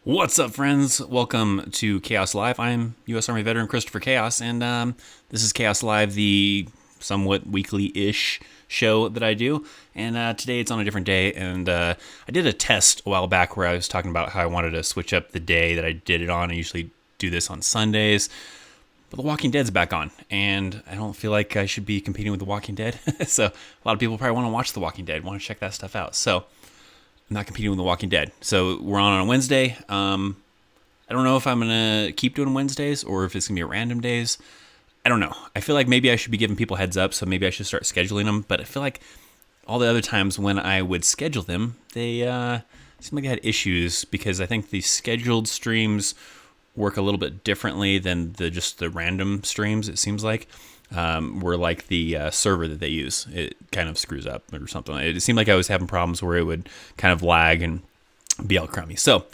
What's up, friends? Welcome to Chaos Live. I'm U.S. Army veteran Christopher Chaos, and this is Chaos Live, the somewhat weekly-ish show that I do. And today it's on a different day, and I did a test a while back where I was talking about how I wanted to switch up the day that I did it on. I usually do this on Sundays, but The Walking Dead's back on, and I don't feel like I should be competing with The Walking Dead. So a lot of people probably want to watch The Walking Dead, want to check that stuff out. So I'm not competing with The Walking Dead. So we're on a Wednesday. I don't know if I'm going to keep doing Wednesdays or if it's going to be random days. I don't know. I feel like maybe I should be giving people heads up, so maybe I should start scheduling them. But I feel like all the other times when I would schedule them, they seem like they had issues because I think the scheduled streams work a little bit differently than just the random streams, it seems like. Where like the server that they use, it kind of screws up or something. It seemed like I was having problems where it would kind of lag and be all crummy. So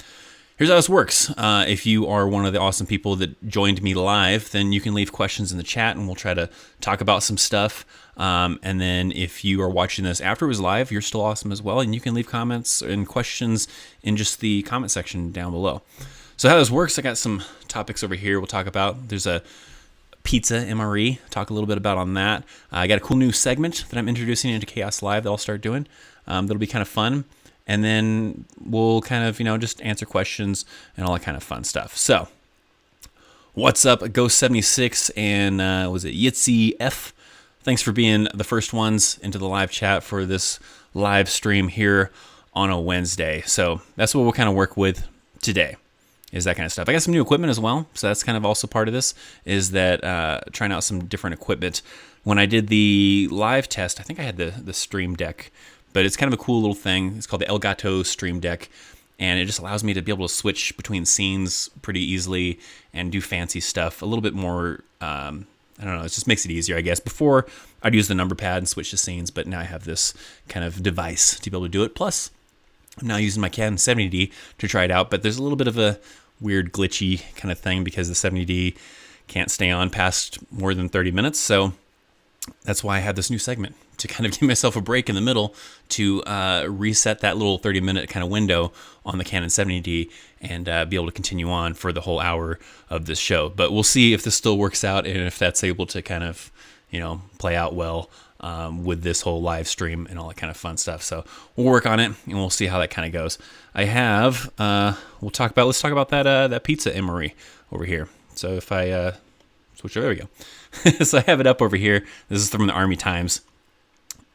here's how this works. If you are one of the awesome people that joined me live, then you can leave questions in the chat and we'll try to talk about some stuff. And then if you are watching this after it was live, you're still awesome as well. And you can leave comments and questions in just the comment section down below. So how this works, I got some topics over here we'll talk about. There's a pizza MRE, talk a little bit about on that. I got a cool new segment that I'm introducing into Chaos Live that I'll start doing. That'll be kind of fun. And then we'll kind of, just answer questions and all that kind of fun stuff. So, what's up, Ghost76 and was it Yitzy F? Thanks for being the first ones into the live chat for this live stream here on a Wednesday. So, that's what we'll kind of work with today. Is that kind of stuff. I got some new equipment as well, so that's kind of also part of this, is that trying out some different equipment. When I did the live test, I think I had the Stream Deck, but it's kind of a cool little thing. It's called the Elgato Stream Deck, and it just allows me to be able to switch between scenes pretty easily and do fancy stuff a little bit more. I don't know, it just makes it easier, I guess. Before, I'd use the number pad and switch the scenes, but now I have this kind of device to be able to do it. Plus, I'm now using my Canon 70D to try it out, but there's a little bit of a weird glitchy kind of thing because the 70D can't stay on past more than 30 minutes. So that's why I had this new segment to kind of give myself a break in the middle to reset that little 30-minute kind of window on the Canon 70D and be able to continue on for the whole hour of this show. But we'll see if this still works out and if that's able to kind of, play out well with this whole live stream and all that kind of fun stuff. So we'll work on it and we'll see how that kind of goes. I have, let's talk about that pizza emery over here. So if I switch, there we go. So I have it up over here. This is from the Army Times.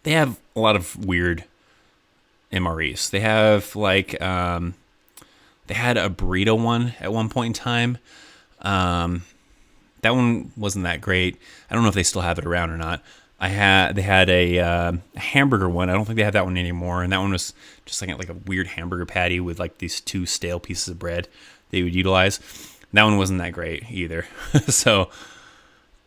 They have a lot of weird MREs. They have like, they had a burrito one at one point in time. That one wasn't that great. I don't know if they still have it around or not. They had a hamburger one. I don't think they have that one anymore. And that one was just like a weird hamburger patty with like these two stale pieces of bread they would utilize. That one wasn't that great either. So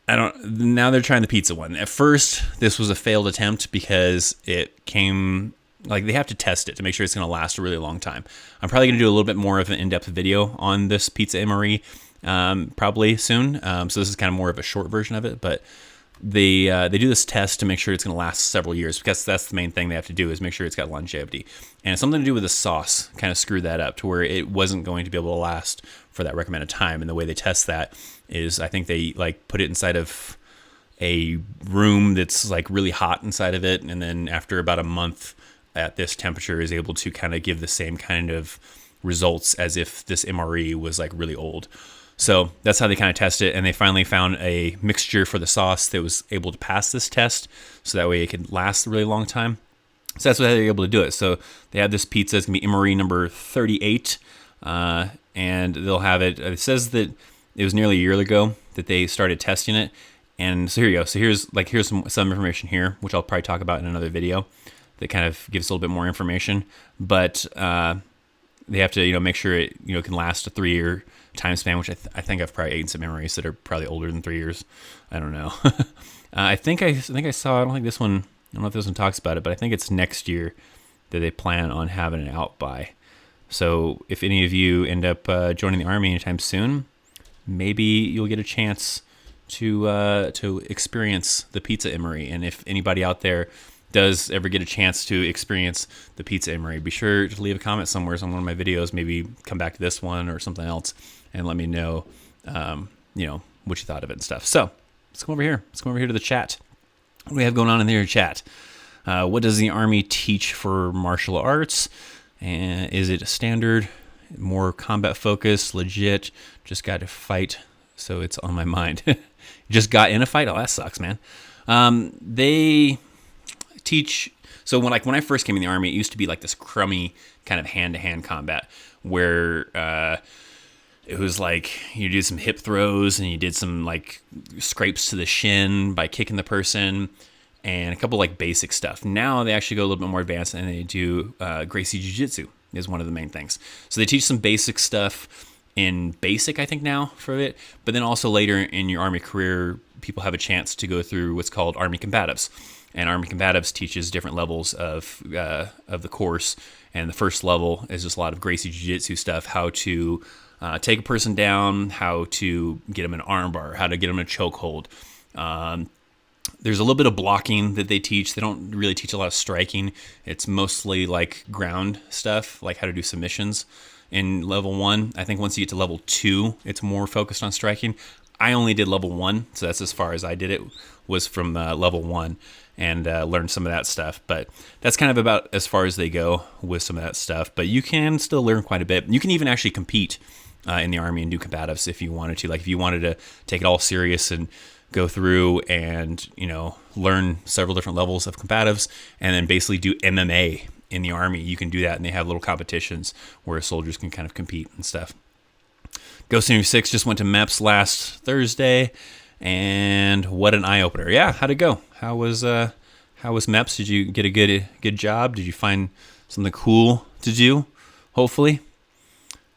now they're trying the pizza one. At first, this was a failed attempt because it came, like they have to test it to make sure it's going to last a really long time. I'm probably going to do a little bit more of an in-depth video on this pizza MRE probably soon. So this is kind of more of a short version of it, but they do this test to make sure it's going to last several years because that's the main thing they have to do is make sure it's got longevity. And it's something to do with the sauce kind of screwed that up to where it wasn't going to be able to last for that recommended time. And the way they test that is I think they like put it inside of a room that's like really hot inside of it. And then after about a month at this temperature is able to kind of give the same kind of results as if this MRE was like really old. So that's how they kind of test it, and they finally found a mixture for the sauce that was able to pass this test, so that way it could last a really long time. So that's how they're able to do it. So they have this pizza. It's going to be Emery number 38, and they'll have it. It says that it was nearly a year ago that they started testing it, and so here you go. So here's some information here, which I'll probably talk about in another video that kind of gives a little bit more information. But they have to make sure it can last a 3-year time span, which I think I've probably eaten some memories that are probably older than 3 years. I don't know. I think I saw. I don't think this one. I don't know if this one talks about it, but I think it's next year that they plan on having it out by. So if any of you end up joining the Army anytime soon, maybe you'll get a chance to experience the pizza Emery. And if anybody out there does ever get a chance to experience the pizza emery, be sure to leave a comment somewhere on one of my videos. Maybe come back to this one or something else and let me know, what you thought of it and stuff. So let's come over here. Let's go over here to the chat. What do we have going on in there, chat? What does the Army teach for martial arts? And is it a standard, more combat focused, legit? Just got to fight, so it's on my mind. Just got in a fight? Oh, that sucks, man. They teach. So when I first came in the Army, it used to be like this crummy kind of hand-to-hand combat where it was like you did some hip throws and you did some like scrapes to the shin by kicking the person and a couple like basic stuff. Now they actually go a little bit more advanced and they do Gracie Jiu-Jitsu is one of the main things. So they teach some basic stuff in basic, I think now for it, but then also later in your Army career, people have a chance to go through what's called Army Combatives. And Army Combatives teaches different levels of the course. And the first level is just a lot of Gracie Jiu-Jitsu stuff, how to take a person down, how to get them an armbar, how to get them in a chokehold. There's a little bit of blocking that they teach. They don't really teach a lot of striking. It's mostly like ground stuff, like how to do submissions in level 1. I think once you get to level 2, it's more focused on striking. I only did level 1, so that's as far as I did it, was from level 1 and learned some of that stuff. But that's kind of about as far as they go with some of that stuff. But you can still learn quite a bit. You can even actually compete in the Army and do combatives if you wanted to. Like if you wanted to take it all serious and go through and, learn several different levels of combatives and then basically do MMA in the Army, you can do that. And they have little competitions where soldiers can kind of compete and stuff. Ghost 6 just went to MEPS last Thursday, and what an eye opener! Yeah, how'd it go? How was MEPS? Did you get a good job? Did you find something cool to do? Hopefully.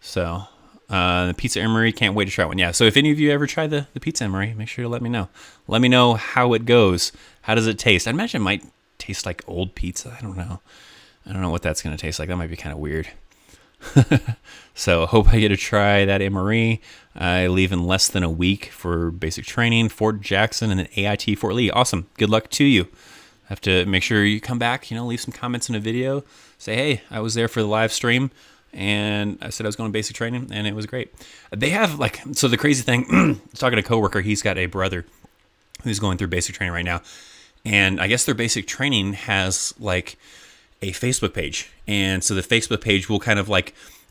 So the pizza emery, can't wait to try one. Yeah. So if any of you ever try the pizza emery, make sure to let me know. Let me know how it goes. How does it taste? I imagine it might taste like old pizza. I don't know. I don't know what that's gonna taste like. That might be kind of weird. So hope I get to try that emery. I leave in less than a week for basic training, Fort Jackson, and then AIT Fort Lee. Awesome. Good luck to you. Have to make sure you come back, leave some comments in a video. Say, hey, I was there for the live stream, and I said I was going to basic training, and it was great. They have, so the crazy thing, I was talking to a coworker, he's got a brother who's going through basic training right now, and I guess their basic training has, a Facebook page. And so the Facebook page will kind of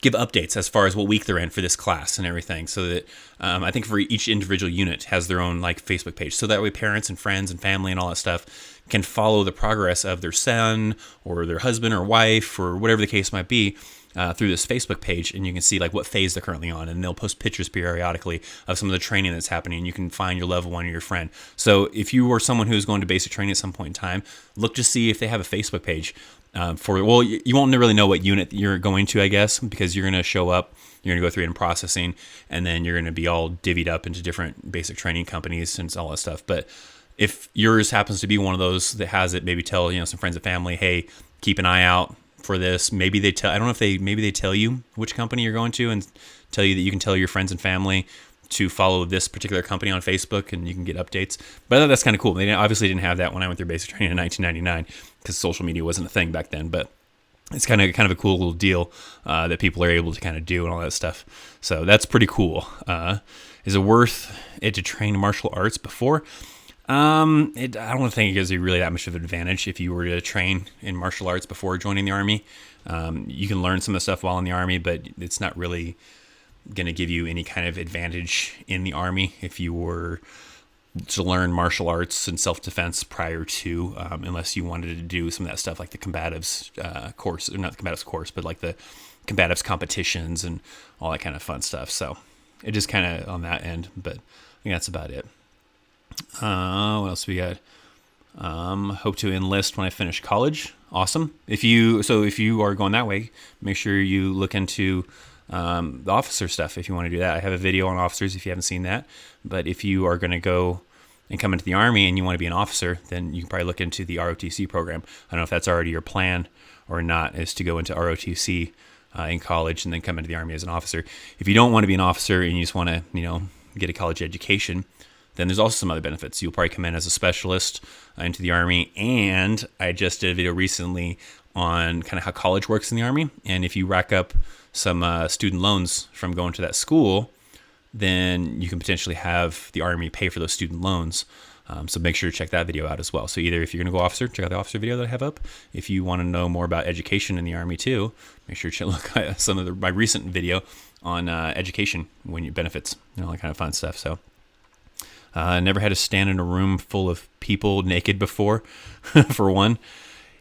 give updates as far as what week they're in for this class and everything. So that I think for each individual unit has their own Facebook page. So that way parents and friends and family and all that stuff can follow the progress of their son or their husband or wife or whatever the case might be through this Facebook page. And you can see what phase they're currently on. And they'll post pictures periodically of some of the training that's happening. You can find your level 1 or your friend. So if you are someone who's going to basic training at some point in time, look to see if they have a Facebook page. You won't really know what unit you're going to, I guess, because you're going to show up, you're going to go through it in processing, and then you're going to be all divvied up into different basic training companies and all that stuff. But if yours happens to be one of those that has it, maybe tell some friends and family, hey, keep an eye out for this. Maybe they tell, I don't know if they tell you which company you're going to and tell you that you can tell your friends and family to follow this particular company on Facebook and you can get updates. But I thought that's kind of cool. They obviously didn't have that when I went through basic training in 1999 because social media wasn't a thing back then. But it's kind of a cool little deal that people are able to kind of do and all that stuff. So that's pretty cool. Is it worth it to train martial arts before? I don't think it gives you really that much of an advantage if you were to train in martial arts before joining the Army. You can learn some of the stuff while in the Army, but it's not really going to give you any kind of advantage in the Army if you were to learn martial arts and self-defense prior to, unless you wanted to do some of that stuff like the combatives course, or not the combatives course, but like the combatives competitions and all that kind of fun stuff. So it just kind of on that end, but I think that's about it. What else we got? Hope to enlist when I finish college. Awesome. If you are going that way, make sure you look into the officer stuff if you want to do that. I have a video on officers if you haven't seen that. But if you are going to go and come into the Army and you want to be an officer, then you can probably look into the ROTC program. I don't know if that's already your plan or not, is to go into ROTC in college and then come into the Army as an officer. If you don't want to be an officer and you just want to, get a college education, then there's also some other benefits. You'll probably come in as a specialist into the Army. And I just did a video recently on kind of how college works in the Army. And if you rack up some student loans from going to that school, then you can potentially have the Army pay for those student loans. So make sure to check that video out as well. So either if you're going to go officer, check out the officer video that I have up. If you want to know more about education in the Army too, make sure to look at some of my recent video on education, when you benefits, all that kind of fun stuff. So I never had to stand in a room full of people naked before, for one.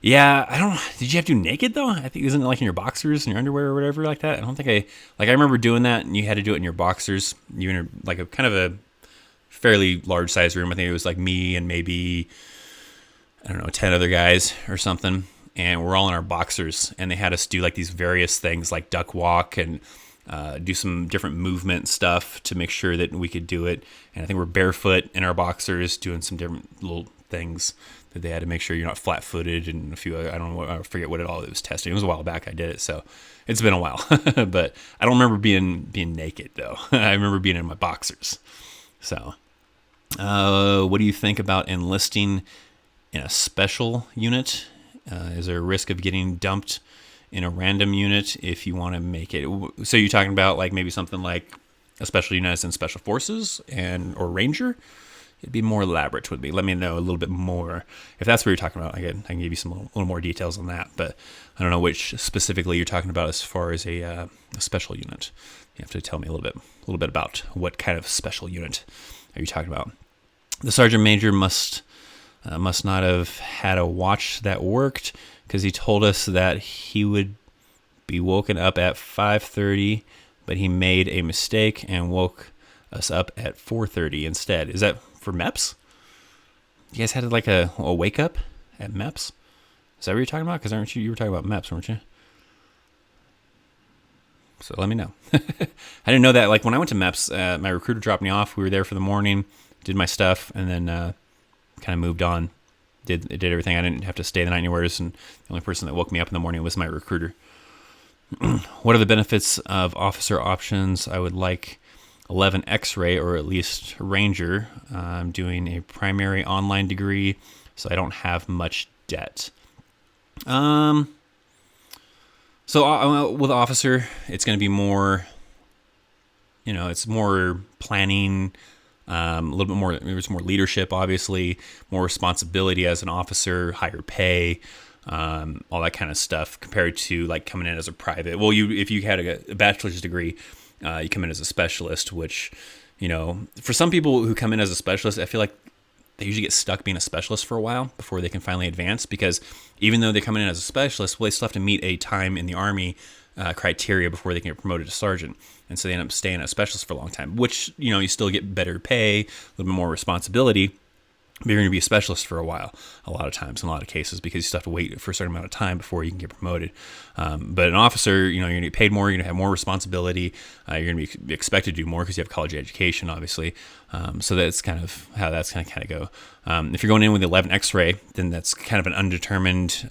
Yeah, I don't know. Did you have to do naked though? I think isn't it like in your boxers and your underwear or whatever like that? I don't think I remember doing that, and you had to do it in your boxers. You were in like a kind of a fairly large size room. I think it was like me and maybe, I don't know, 10 other guys or something. And we're all in our boxers, and they had us do like these various things like duck walk and do some different movement stuff to make sure that we could do it. And I think we're barefoot in our boxers doing some different little things that they had to make sure you're not flat footed, and a few, I don't know, I forget what it was testing. It was a while back I did it, so it's been a while. But I don't remember being naked though. I remember being in my boxers. So what do you think about enlisting in a special unit? Is there a risk of getting dumped in a random unit if you want to make it? So you're talking about like maybe something like a special unit as in special forces or ranger? It'd be more elaborate with me. Let me know a little bit more. If that's what you're talking about, I can give you some little more details on that. But I don't know which specifically you're talking about as far as a special unit. You have to tell me a little bit about what kind of special unit are you talking about. The sergeant major must not have had a watch that worked, because he told us that he would be woken up at 5:30, but he made a mistake and woke us up at 4:30 instead. Is that for MEPS? You guys had like a wake up at MEPS? Is that what you're talking about? Because you were talking about MEPS, weren't you? So let me know. I didn't know that. Like when I went to MEPS, my recruiter dropped me off. We were there for the morning, did my stuff, and then kind of moved on. Did everything. I didn't have to stay the night anywhere, and the only person that woke me up in the morning was my recruiter. What are the benefits of officer options? I would like 11 X-ray or at least Ranger. I'm doing a primary online degree, so I don't have much debt. So with officer, it's going to be more, it's more planning, a little bit more, there's more leadership, obviously, more responsibility as an officer, higher pay, all that kind of stuff compared to like coming in as a private. Well, if you had a bachelor's degree, you come in as a specialist, which, for some people who come in as a specialist, I feel like they usually get stuck being a specialist for a while before they can finally advance, because even though they're coming in as a specialist, well, they still have to meet a time in the Army criteria before they can get promoted to sergeant. And so they end up staying as a specialist for a long time, which, you still get better pay, a little bit more responsibility, but you're going to be a specialist for a while, a lot of times, in a lot of cases, because you still have to wait for a certain amount of time before you can get promoted. But an officer, you're going to get paid more, you're going to have more responsibility, you're going to be expected to do more because you have college education, obviously. So that's kind of how that's going to kind of go. If you're going in with 11 X-ray, then that's kind of an undetermined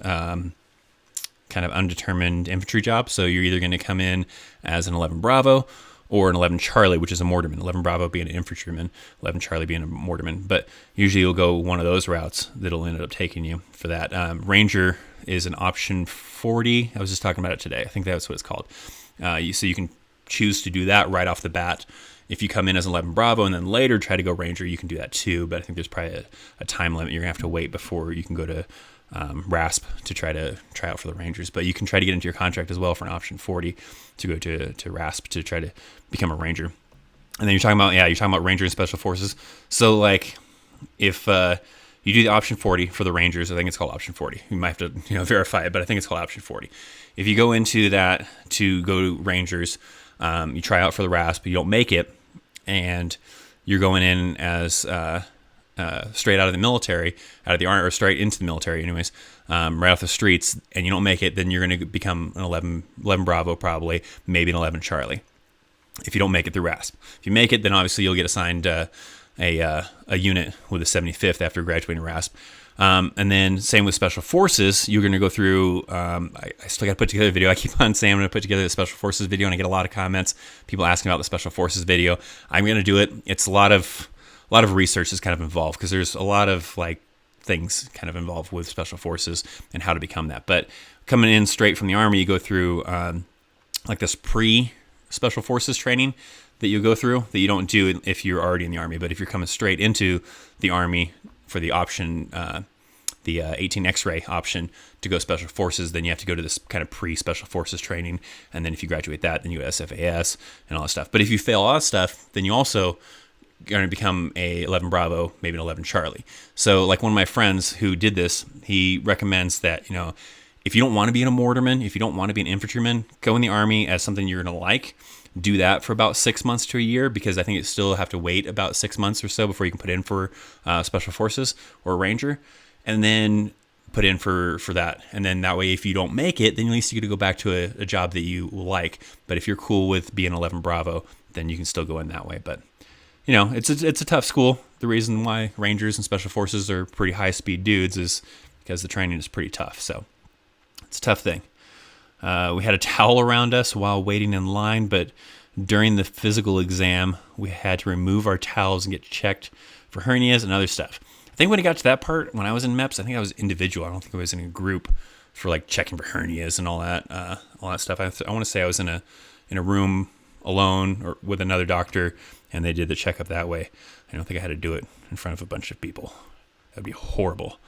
infantry job. So you're either going to come in as an 11 Bravo or an 11 Charlie, which is a mortarman. 11 Bravo being an infantryman, 11 Charlie being a mortarman. But usually you'll go one of those routes that'll end up taking you for that. Ranger is an option 40. I was just talking about it today. I think that's what it's called. So you can choose to do that right off the bat. If you come in as 11 Bravo and then later try to go Ranger, you can do that too. But I think there's probably a time limit. You're going to have to wait before you can go to RASP to try out for the Rangers. But you can try to get into your contract as well for an option 40 to go to RASP to try to become a Ranger. And then you're talking about Ranger and Special Forces. So like if you do the option 40 for the Rangers, I think it's called option 40. You might have to verify it, but I think it's called option 40. If you go into that to go to Rangers, you try out for the RASP, but you don't make it, and you're going in as straight out of the military, out of the Army, or straight into the military anyways, right off the streets, and you don't make it, then you're going to become an 11 Bravo probably, maybe an 11 Charlie, if you don't make it through RASP. If you make it, then obviously you'll get assigned a unit with the 75th after graduating RASP. And then same with Special Forces, you're going to go through, I still got to put together a video. I keep on saying I'm going to put together the Special Forces video, and I get a lot of comments, people asking about the Special Forces video. I'm going to do it. It's a lot of a lot of research is kind of involved because there's a lot of like things kind of involved with special forces and how to become that. But coming in straight from the Army, you go through like this pre-special forces training that you go through that you don't do if you're already in the Army. But if you're coming straight into the Army for the option, the 18 X-ray option to go special forces, then you have to go to this kind of pre-special forces training. And then if you graduate that, then you go SFAS and all that stuff. But if you fail all that stuff, then you also going to become a 11 Bravo, maybe an 11 Charlie. So like one of my friends who did this, he recommends that, if you don't want to be a mortarman, if you don't want to be an infantryman, go in the Army as something you're going to like. Do that for about 6 months to a year, because I think you still have to wait about 6 months or so before you can put in for special forces or ranger, and then put in for that. And then that way, if you don't make it, then at least you get to go back to a job that you like. But if you're cool with being 11 Bravo, then you can still go in that way. But it's a tough school. The reason why Rangers and Special Forces are pretty high-speed dudes is because the training is pretty tough. So it's a tough thing. We had a towel around us while waiting in line, but during the physical exam, we had to remove our towels and get checked for hernias and other stuff. I think when it got to that part, when I was in MEPS, I think I was individual. I don't think I was in a group for like checking for hernias and all that stuff. I want to say I was in a room alone or with another doctor, and they did the checkup that way. I don't think I had to do it in front of a bunch of people. That'd be horrible.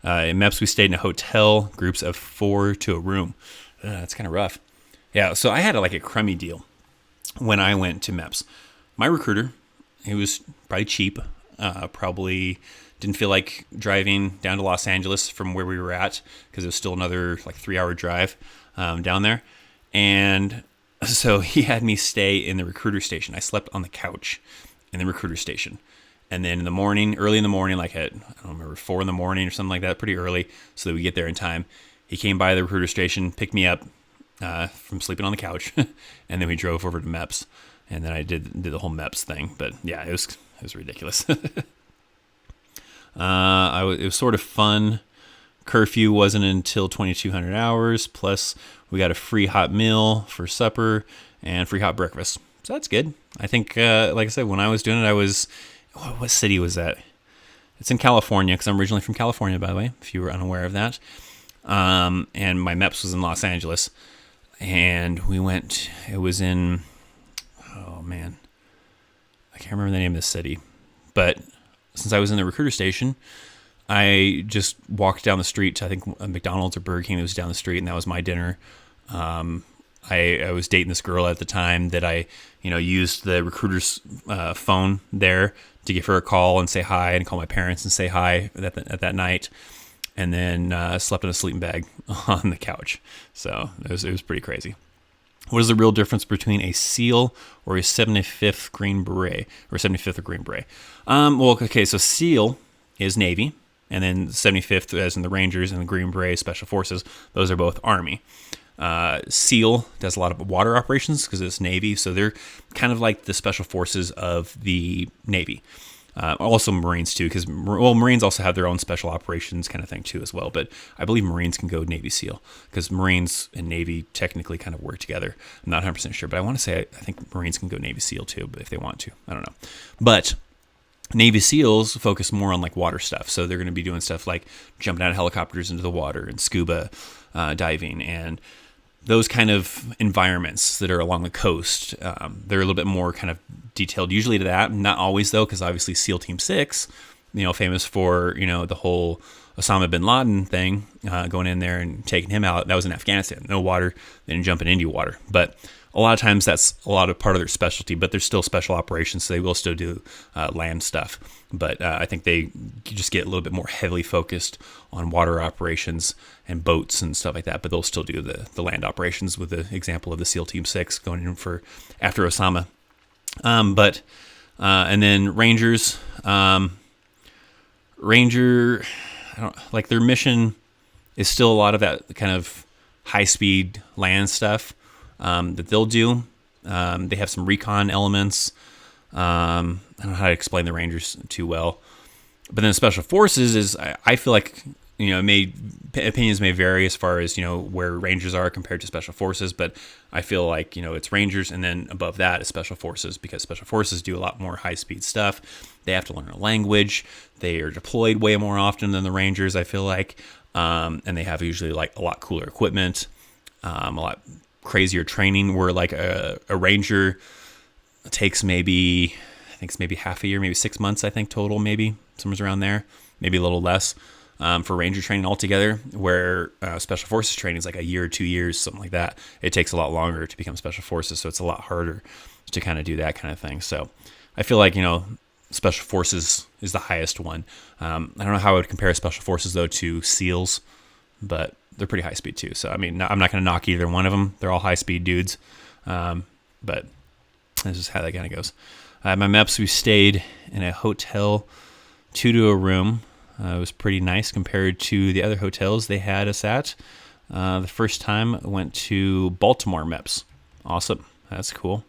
In MEPS, we stayed in a hotel, groups of 4 to a room. That's kind of rough. Yeah, so I had a crummy deal when I went to MEPS. My recruiter, he was probably cheap, probably didn't feel like driving down to Los Angeles from where we were at because it was still another 3-hour drive down there. And so he had me stay in the recruiter station. I slept on the couch in the recruiter station. And then in the morning, early in the morning, like at, I don't remember, 4 in the morning or something like that, pretty early, so that we get there in time, he came by the recruiter station, picked me up from sleeping on the couch, and then we drove over to MEPS. And then I did the whole MEPS thing. But yeah, it was ridiculous. It was sort of fun. Curfew wasn't until 2200 hours, plus we got a free hot meal for supper and free hot breakfast. So that's good. I think, like I said, when I was doing it, what city was that? It's in California, because I'm originally from California, by the way, if you were unaware of that. And my MEPS was in Los Angeles. And we went, it was in, oh man, I can't remember the name of the city. But since I was in the recruiter station, I just walked down the street to, I think, a McDonald's or Burger King that was down the street, and that was my dinner. I was dating this girl at the time that I, used the recruiter's phone there to give her a call and say hi, and call my parents and say hi at that night, and then slept in a sleeping bag on the couch. So it was pretty crazy. What is the real difference between a SEAL or a 75th Green Beret, or 75th or Green Beret? So SEAL is Navy, and then 75th, as in the Rangers, and the Green Beret Special Forces, those are both Army. SEAL does a lot of water operations because it's Navy, so they're kind of like the Special Forces of the Navy. Also Marines too, because Marines also have their own special operations kind of thing too as well. But I believe Marines can go Navy SEAL, because Marines and Navy technically kind of work together. I'm not 100% sure, but I want to say I think Marines can go Navy SEAL too, but if they want to, I don't know. But Navy SEALs focus more on water stuff, so they're going to be doing stuff like jumping out of helicopters into the water and scuba diving and those kind of environments that are along the coast. They're a little bit more kind of detailed usually to that. Not always though, because obviously SEAL Team 6, famous for, the whole Osama bin Laden thing, going in there and taking him out. That was in Afghanistan. No water, they didn't jump in India water. But a lot of times that's a lot of part of their specialty, but there's still special operations, so they will still do land stuff. But I think they just get a little bit more heavily focused on water operations and boats and stuff like that, but they'll still do the land operations, with the example of the SEAL Team 6 going in for after Osama. And then Rangers, Ranger, their mission is still a lot of that kind of high-speed land stuff that they'll do. They have some recon elements. I don't know how to explain the Rangers too well. But then Special Forces is, I feel like, opinions may vary as far as, where Rangers are compared to Special Forces, but I feel like, it's Rangers, and then above that is Special Forces, because Special Forces do a lot more high-speed stuff. They have to learn a language. They are deployed way more often than the Rangers, I feel like, and they have usually like a lot cooler equipment, a lot crazier training, where like a Ranger takes maybe half a year, maybe 6 months, I think, total, maybe somewhere around there, maybe a little less. For Ranger training altogether, where Special Forces training is like a year or 2 years, something like that. It takes a lot longer to become Special Forces, so it's a lot harder to kind of do that kind of thing. So I feel like, Special Forces is the highest one. I don't know how I would compare Special Forces, though, to SEALs, but they're pretty high speed, too. So, I mean, I'm not going to knock either one of them. They're all high speed dudes, but this is how that kind of goes. My MEPS, we stayed in a hotel, 2 to a room. It was pretty nice compared to the other hotels they had us at. The first time I went to Baltimore MEPS. Awesome. That's cool.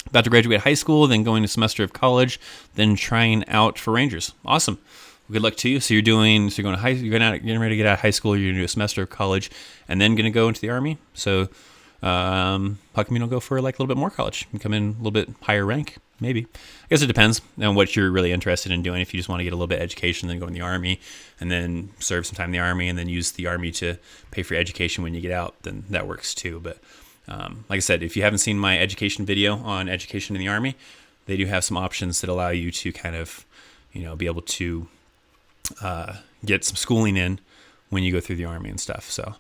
About to graduate high school, then going to semester of college, then trying out for Rangers. Awesome. Well, good luck to you. So you're getting ready to get out of high school. You're going to do a semester of college, and then going to go into the Army. So how come you don't go for like a little bit more college and come in a little bit higher rank? Maybe. I guess it depends on what you're really interested in doing. If you just want to get a little bit of education, then go in the Army, and then serve some time in the Army, and then use the Army to pay for your education when you get out, then that works too. But like I said, if you haven't seen my education video on education in the Army, they do have some options that allow you to kind of, be able to get some schooling in when you go through the Army and stuff. So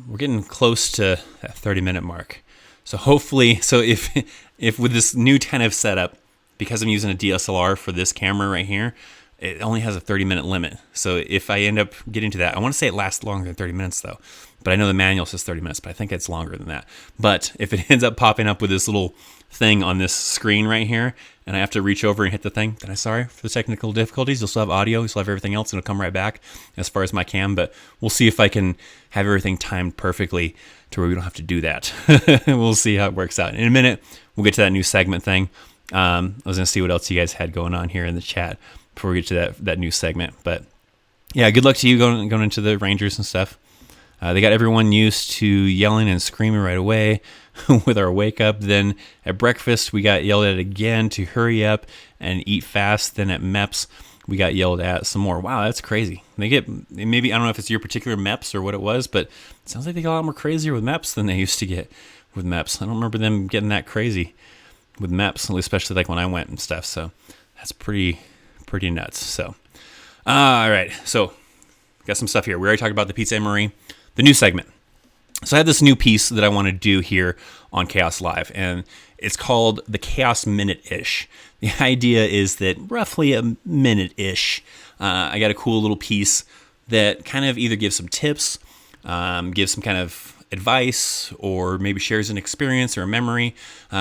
we're getting close to that 30-minute mark. So hopefully, if with this new kind of setup, because I'm using a DSLR for this camera right here, it only has a 30-minute limit. So if I end up getting to that, I want to say it lasts longer than 30 minutes though. But I know the manual says 30 minutes, but I think it's longer than that. But if it ends up popping up with this little thing on this screen right here, and I have to reach over and hit the thing, then I'm sorry for the technical difficulties. You'll still have audio, you'll still have everything else, and it'll come right back as far as my cam. But we'll see if I can have everything timed perfectly to where we don't have to do that. We'll see how it works out. In a minute, we'll get to that new segment thing. I was going to see what else you guys had going on here in the chat before we get to that new segment. But yeah, good luck to you going into the Rangers and stuff. They got everyone used to yelling and screaming right away with our wake up. Then at breakfast, we got yelled at again to hurry up and eat fast. Then at MEPS, we got yelled at some more. Wow, that's crazy. Maybe, I don't know if it's your particular MEPS or what it was, but it sounds like they got a lot more crazier with MEPS than they used to get with MEPS. I don't remember them getting that crazy with MEPS, especially like when I went and stuff. So that's pretty nuts. So, all right. So got some stuff here. We already talked about the Pizza and Marie. The new segment. So I have this new piece that I want to do here on Chaos Live, and it's called the Chaos Minute-ish. The idea is that roughly a minute-ish, I got a cool little piece that kind of either gives some tips, gives some kind of advice, or maybe shares an experience or a memory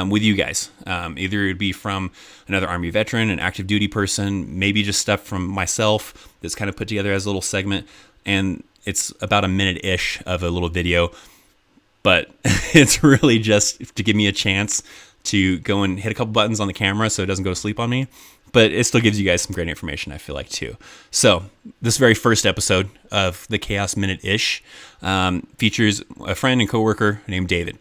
with you guys. Either it would be from another Army veteran, an active duty person, maybe just stuff from myself that's kind of put together as a little segment. And it's about a minute-ish of a little video, but it's really just to give me a chance to go and hit a couple buttons on the camera so it doesn't go to sleep on me. But it still gives you guys some great information, I feel like, too. So this very first episode of the Chaos Minute-ish features a friend and coworker named David.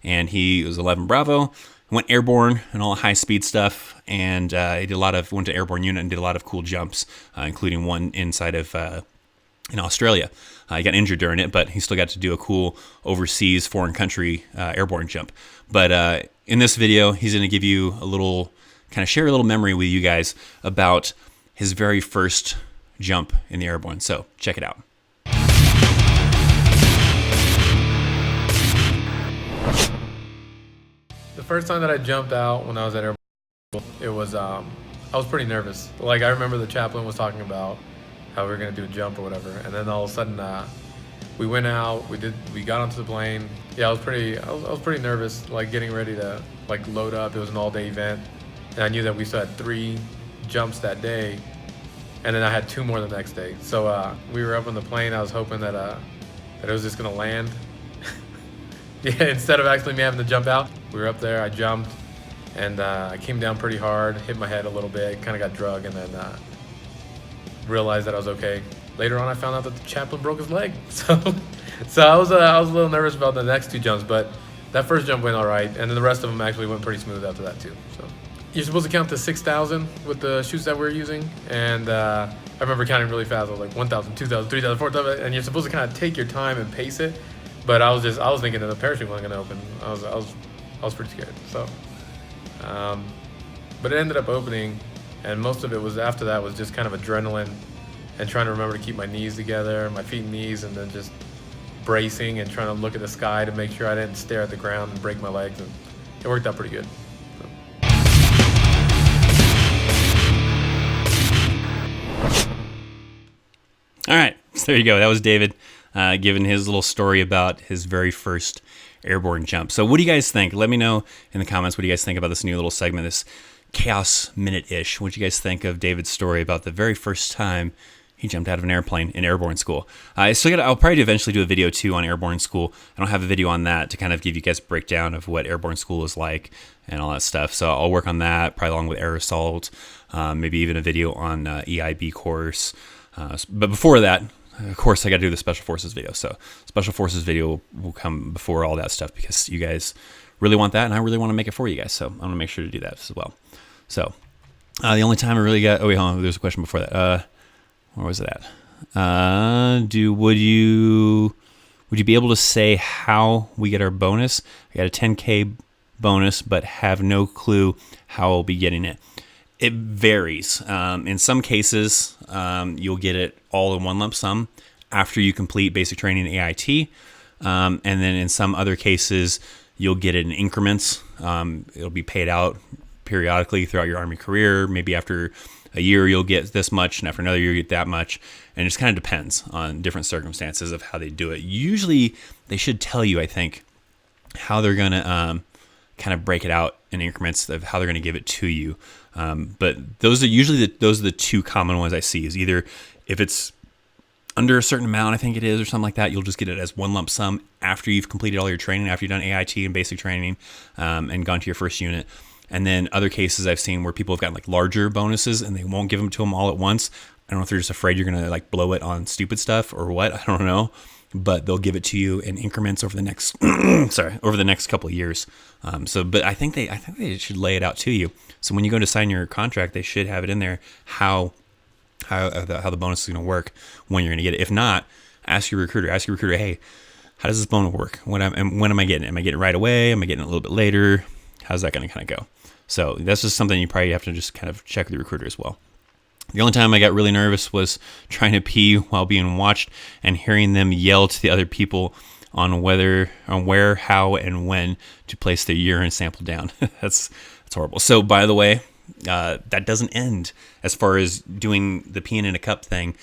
And he was 11 Bravo, went airborne and all high-speed stuff, and he went to airborne unit and did a lot of cool jumps, including one inside of in Australia. He got injured during it, but he still got to do a cool overseas foreign country airborne jump. But in this video, he's going to give you share a little memory with you guys about his very first jump in the airborne. So check it out. The first time that I jumped out when I was at airborne, it was I was pretty nervous. Like, I remember the chaplain was talking about how we were gonna do a jump or whatever, and then all of a sudden we went out, we got onto the plane. Yeah, I was pretty nervous, like getting ready to like load up. It was an all-day event, and I knew that we still had 3 jumps that day, and then I had 2 more the next day. So we were up on the plane. I was hoping that it was just gonna land. Yeah, instead of actually me having to jump out, we were up there. I jumped, and I came down pretty hard, hit my head a little bit, kind of got drug, and then realized that I was okay. later on, I found out that the chaplain broke his leg. So I was a little nervous about the next two jumps, but that first jump went all right, and then the rest of them actually went pretty smooth after that too. So you're supposed to count to 6,000 with the chutes that we're using, and I remember counting really fast. I was like 1,000, 2,000, 3,000, 4,000, and you're supposed to kind of take your time and pace it. But I was thinking that the parachute wasn't gonna open. I was pretty scared. So, but it ended up opening, and most of it was after that was just kind of adrenaline and trying to remember to keep my knees together, my feet and knees, and then just bracing and trying to look at the sky to make sure I didn't stare at the ground and break my legs, and it worked out pretty good. So. All right, so there you go. That was David giving his little story about his very first airborne jump. So what do you guys think? Let me know in the comments what do you guys think about this new little segment, this Chaos Minute-ish. What do you guys think of David's story about the very first time he jumped out of an airplane in airborne school? I'll probably eventually do a video too on airborne school. I don't have a video on that to kind of give you guys a breakdown of what airborne school is like and all that stuff. So I'll work on that, probably along with air assault, maybe even a video on EIB course. But before that, of course, I got to do the Special Forces video. So Special Forces video will come before all that stuff because you guys really want that, and I really want to make it for you guys. So I'm going to make sure to do that as well. So the only time I really got... Oh, wait, hold on. There's a question before that. Where was it at? Would you be able to say how we get our bonus? I got a 10K bonus, but have no clue how I'll be getting it. It varies. In some cases, you'll get it all in one lump sum after you complete basic training AIT. And then in some other cases, you'll get it in increments. It'll be paid out periodically throughout your Army career. Maybe after a year, you'll get this much, and after another year, you get that much. And it just kind of depends on different circumstances of how they do it. Usually, they should tell you, I think, how they're going to kind of break it out in increments of how they're going to give it to you. But those are usually the two common ones I see is either if it's under a certain amount, I think it is, or something like that, you'll just get it as one lump sum after you've completed all your training, after you've done AIT and basic training, and gone to your first unit. And then other cases I've seen where people have gotten like larger bonuses and they won't give them to them all at once. I don't know if they're just afraid you're going to like blow it on stupid stuff or what. I don't know. But they'll give it to you in increments over the next over the next couple of years. But I think they should lay it out to you. So when you go to sign your contract, they should have it in there how the bonus is going to work when you're going to get it. If not, ask your recruiter. Hey, how does this bonus work? When am I getting it? Am I getting it right away? Am I getting it a little bit later? How's that going to kind of go? So that's just something you probably have to just kind of check with your recruiter as well. The only time I got really nervous was trying to pee while being watched and hearing them yell to the other people on where, how, and when to place their urine sample down. That's horrible. So, by the way, that doesn't end as far as doing the peeing in a cup thing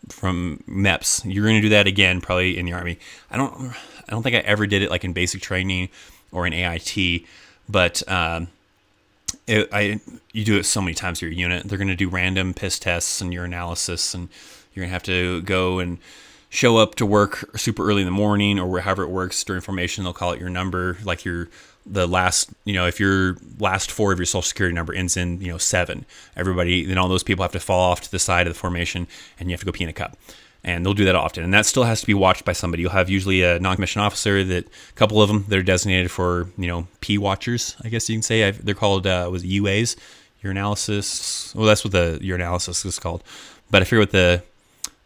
from MEPS. You're going to do that again, probably in the Army. I don't think I ever did it like in basic training or in AIT, but you do it so many times to your unit. They're going to do random piss tests and urinalysis, and you're going to have to go and show up to work super early in the morning or however it works during formation. They'll call it your number, like the last, if your last four of your social security number ends in, 7, then all those people have to fall off to the side of the formation and you have to go pee in a cup. And they'll do that often. And that still has to be watched by somebody. You'll have usually a non-commissioned officer, a couple of them that are designated for, pee watchers, I guess you can say. They're called, UAs, urinalysis. Well, that's what the urinalysis is called. But I forget what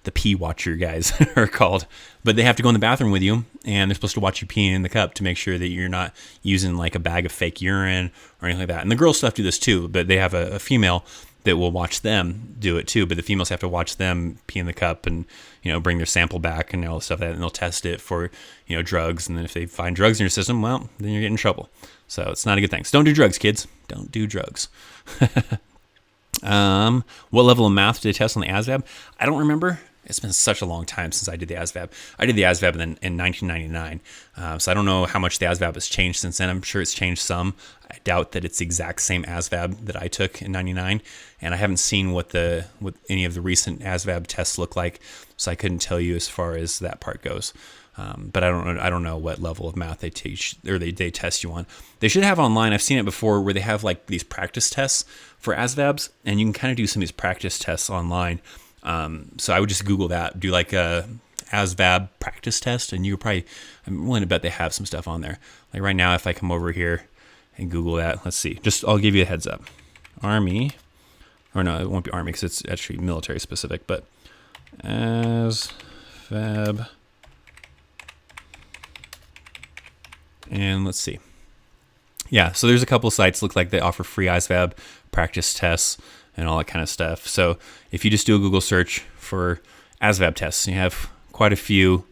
the pee watcher guys are called. But they have to go in the bathroom with you, and they're supposed to watch you peeing in the cup to make sure that you're not using like a bag of fake urine or anything like that. And the girls stuff do this too, but they have a female that will watch them do it too, but the females have to watch them pee in the cup and, bring their sample back and all the stuff like that, and they'll test it for, drugs. And then if they find drugs in your system, well, then you're getting in trouble. So it's not a good thing. So don't do drugs, kids. Don't do drugs. What level of math did they test on the ASVAB? I don't remember. It's been such a long time since I did the ASVAB. I did the ASVAB in 1999, so I don't know how much the ASVAB has changed since then. I'm sure it's changed some. I doubt that it's the exact same ASVAB that I took in 99, and I haven't seen what any of the recent ASVAB tests look like, so I couldn't tell you as far as that part goes. But I don't know what level of math they teach or they test you on. They should have online. I've seen it before where they have like these practice tests for ASVABs, and you can kind of do some of these practice tests online. So I would just Google that, do like a ASVAB practice test, and I'm willing to bet they have some stuff on there. Like right now, if I come over here and Google that, let's see. I'll give you a heads up. Army, or no, it won't be Army because it's actually military specific, but ASVAB, and let's see. Yeah, so there's a couple of sites look like they offer free ASVAB practice tests and all that kind of stuff. So if you just do a Google search for ASVAB tests, you have quite a few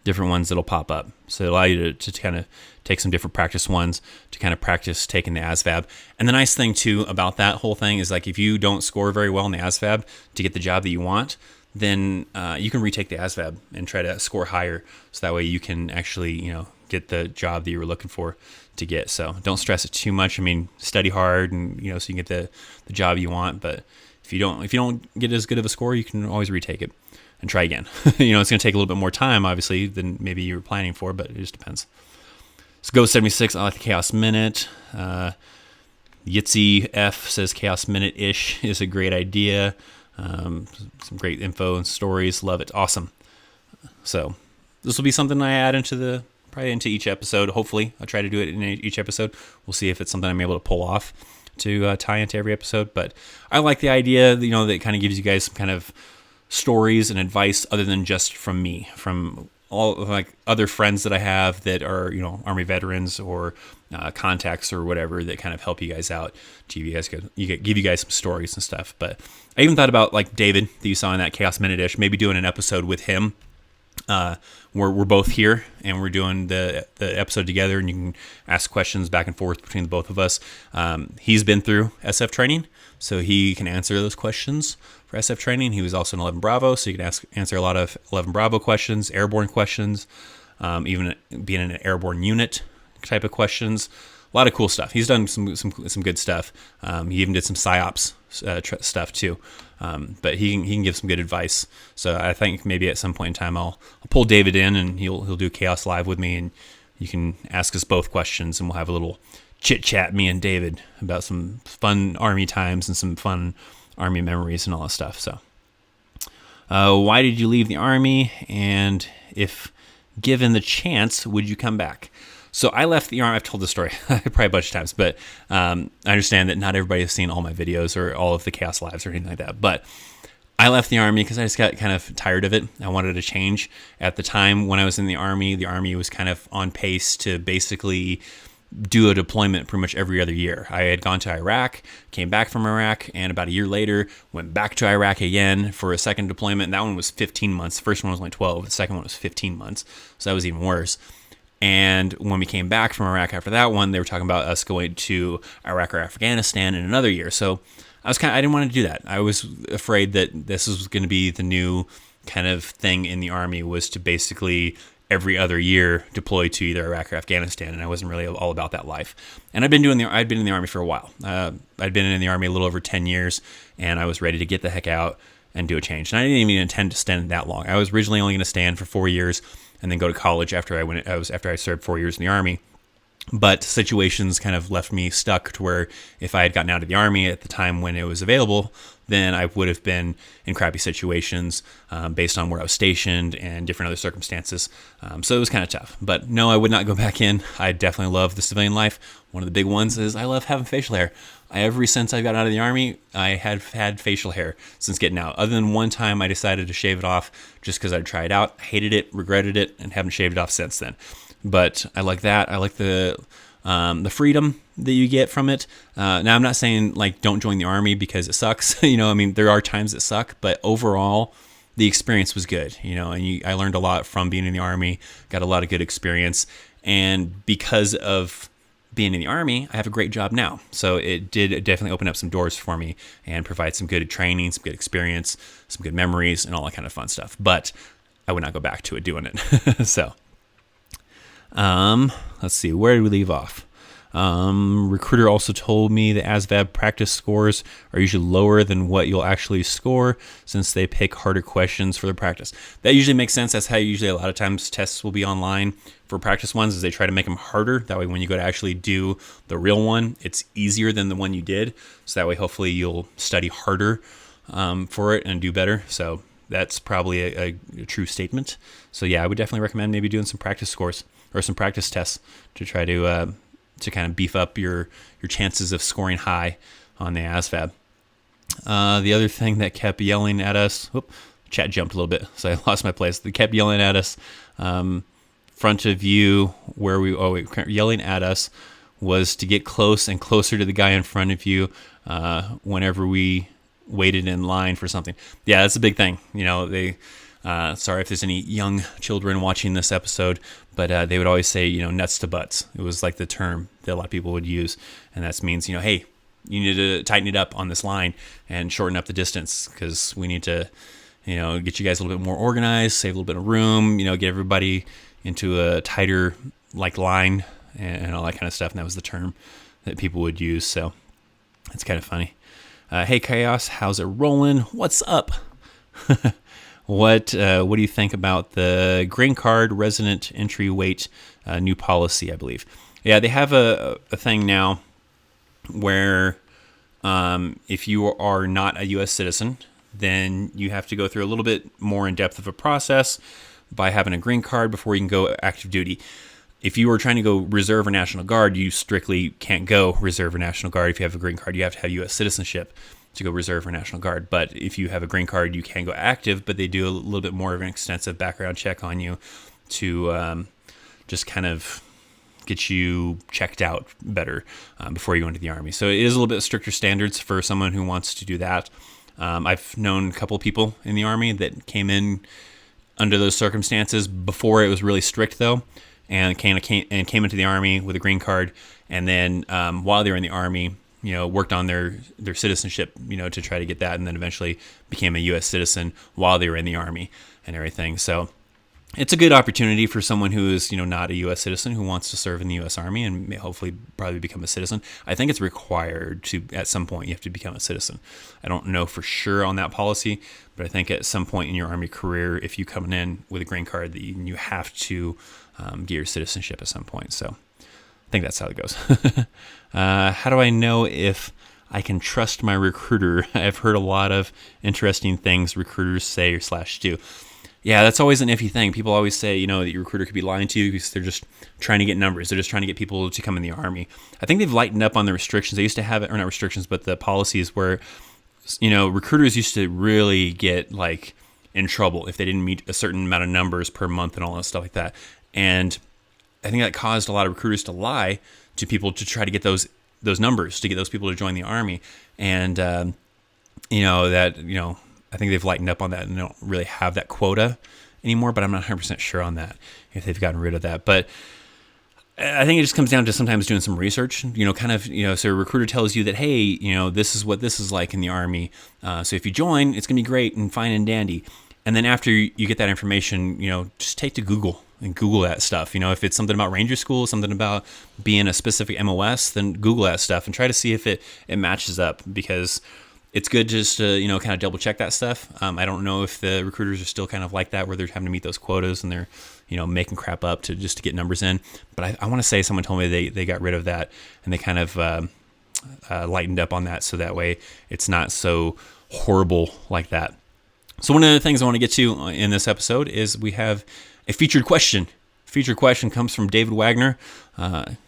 different ones that'll pop up. So it'll allow you to kind of take some different practice ones to kind of practice taking the ASVAB. And the nice thing too about that whole thing is like if you don't score very well in the ASVAB to get the job that you want, then you can retake the ASVAB and try to score higher. So that way you can actually, get the job that you were looking for to get. So don't stress it too much. I mean, study hard and, so you can get the job you want. But if you don't get as good of a score, you can always retake it and try again. It's going to take a little bit more time, obviously, than maybe you were planning for, but it just depends. So Go 76, I like the Chaos Minute. Yitzy F says Chaos Minute-ish is a great idea. Some great info and stories. Love it. Awesome. So this will be something I add probably into each episode. Hopefully, I'll try to do it in each episode. We'll see if it's something I'm able to pull off to tie into every episode. But I like the idea, that it kind of gives you guys some kind of stories and advice other than just from me, from all like other friends that I have that are, Army veterans or contacts or whatever that kind of help you guys out. Give you guys some stories and stuff. But I even thought about like David that you saw in that Chaos Minute-ish, maybe doing an episode with him. We're both here and we're doing the episode together, and you can ask questions back and forth between the both of us. He's been through SF training, so he can answer those questions for SF training. He was also in 11 Bravo, so you can answer a lot of 11 Bravo questions, airborne questions, even being in an airborne unit type of questions. A lot of cool stuff. He's done some good stuff. He even did some PsyOps stuff too. But he can give some good advice. So I think maybe at some point in time I'll pull David in and he'll do Chaos Live with me, and you can ask us both questions and we'll have a little chit chat, me and David, about some fun Army times and some fun Army memories and all that stuff. So why did you leave the Army, and if given the chance, would you come back? So I left the Army. I've told this story probably a bunch of times, but I understand that not everybody has seen all my videos or all of the Chaos Lives or anything like that. But I left the Army because I just got kind of tired of it. I wanted a change. At the time when I was in the Army was kind of on pace to basically do a deployment pretty much every other year. I had gone to Iraq, came back from Iraq, and about a year later went back to Iraq again for a second deployment. And that one was 15 months. The first one was only 12. The second one was 15 months. So that was even worse. And when we came back from Iraq after that one, they were talking about us going to Iraq or Afghanistan in another year. So I didn't want to do that. I was afraid that this was going to be the new kind of thing in the Army, was to basically every other year deploy to either Iraq or Afghanistan. And I wasn't really all about that life. And I'd been in the Army for a while. I'd been in the Army a little over 10 years, and I was ready to get the heck out and do a change. And I didn't even intend to stand that long. I was originally only going to stand for 4 years and then go to college after I served 4 years in the Army. But situations kind of left me stuck to where if I had gotten out of the Army at the time when it was available, then I would have been in crappy situations based on where I was stationed and different other circumstances. So it was kind of tough. But no, I would not go back in. I definitely love the civilian life. One of the big ones is I love having facial hair. Ever since I got out of the Army, I have had facial hair since getting out. Other than one time I decided to shave it off just because I'd tried it out, hated it, regretted it, and haven't shaved it off since then. But I like that. I like the freedom that you get from it. Now, I'm not saying like don't join the Army because it sucks. There are times that suck, but overall, the experience was good. I learned a lot from being in the Army. Got a lot of good experience, and because of being in the Army, I have a great job now. So it did definitely open up some doors for me and provide some good training, some good experience, some good memories, and all that kind of fun stuff. But I would not go back to it doing it. So. Let's see, where did we leave off? Recruiter also told me the ASVAB practice scores are usually lower than what you'll actually score since they pick harder questions for the practice. That usually makes sense. That's how usually a lot of times tests will be online for practice ones, is they try to make them harder. That way when you go to actually do the real one, it's easier than the one you did. So that way hopefully you'll study harder for it and do better. So that's probably a true statement. So yeah, I would definitely recommend maybe doing some practice scores or some practice tests to try to kind of beef up your chances of scoring high on the ASVAB. The other thing that kept yelling at us, chat jumped a little bit, so I lost my place. They kept yelling at us, front of you, yelling at us was to get close and closer to the guy in front of you whenever we waited in line for something. Yeah, that's a big thing. Sorry if there's any young children watching this episode, but they would always say, nuts to butts. It was like the term that a lot of people would use, and that means, hey, you need to tighten it up on this line and shorten up the distance because we need to, get you guys a little bit more organized, save a little bit of room, get everybody into a tighter line and all that kind of stuff. And that was the term that people would use. So it's kind of funny. Hey, Chaos, how's it rolling? What's up? What do you think about the green card resident entry weight new policy, I believe? Yeah, they have a thing now where if you are not a U.S. citizen, then you have to go through a little bit more in depth of a process by having a green card before you can go active duty. If you are trying to go reserve or National Guard, you strictly can't go reserve or National Guard. If you have a green card, you have to have U.S. citizenship to go reserve or National Guard. But if you have a green card, you can go active, but they do a little bit more of an extensive background check on you to just kind of get you checked out better before you go into the Army. So it is a little bit stricter standards for someone who wants to do that. I've known a couple of people in the Army that came in under those circumstances before it was really strict, though, and came into the Army with a green card, and then while they were in the Army, worked on their citizenship, to try to get that, and then eventually became a U.S. citizen while they were in the Army and everything. So it's a good opportunity for someone who is, not a U.S. citizen who wants to serve in the U.S. Army and may hopefully probably become a citizen. I think it's required to, at some point, you have to become a citizen. I don't know for sure on that policy, but I think at some point in your Army career, if you come in with a green card, that you have to get your citizenship at some point. So I think that's how it goes. How do I know if I can trust my recruiter? I've heard a lot of interesting things recruiters say or /do. Yeah, that's always an iffy thing. People always say, that your recruiter could be lying to you because they're just trying to get numbers. They're just trying to get people to come in the Army. I think they've lightened up on the restrictions. They used to have it, or not restrictions, but the policies where, recruiters used to really get in trouble if they didn't meet a certain amount of numbers per month and all that stuff like that. And I think that caused a lot of recruiters to lie to people to try to get those numbers, to get those people to join the Army. And, I think they've lightened up on that and they don't really have that quota anymore, but I'm not 100% sure on that, if they've gotten rid of that. But I think it just comes down to sometimes doing some research, so a recruiter tells you that, hey, this is what this is like in the Army. So if you join, it's going to be great and fine and dandy. And then after you get that information, just take to Google and Google that stuff. If it's something about Ranger School, something about being a specific MOS, then Google that stuff and try to see if it matches up, because it's good just to, kind of double check that stuff. I don't know if the recruiters are still kind of like that, where they're having to meet those quotas and they're, making crap up to get numbers in. But I want to say someone told me they got rid of that and they kind of lightened up on that, so that way it's not so horrible like that. So one of the things I want to get to in this episode is we have a featured question. Featured question comes from David Wagner,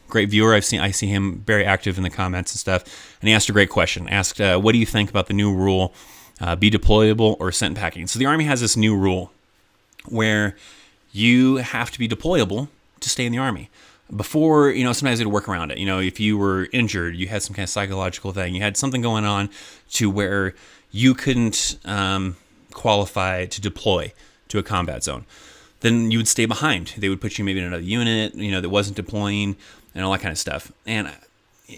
great viewer. I see him very active in the comments and stuff, and he asked a great question. Asked, what do you think about the new rule, be deployable or sent packing? So the Army has this new rule where you have to be deployable to stay in the Army. Before, sometimes they'd work around it. If you were injured, you had some kind of psychological thing, you had something going on to where you couldn't qualify to deploy to a combat zone, then you would stay behind. They would put you maybe in another unit, that wasn't deploying and all that kind of stuff. And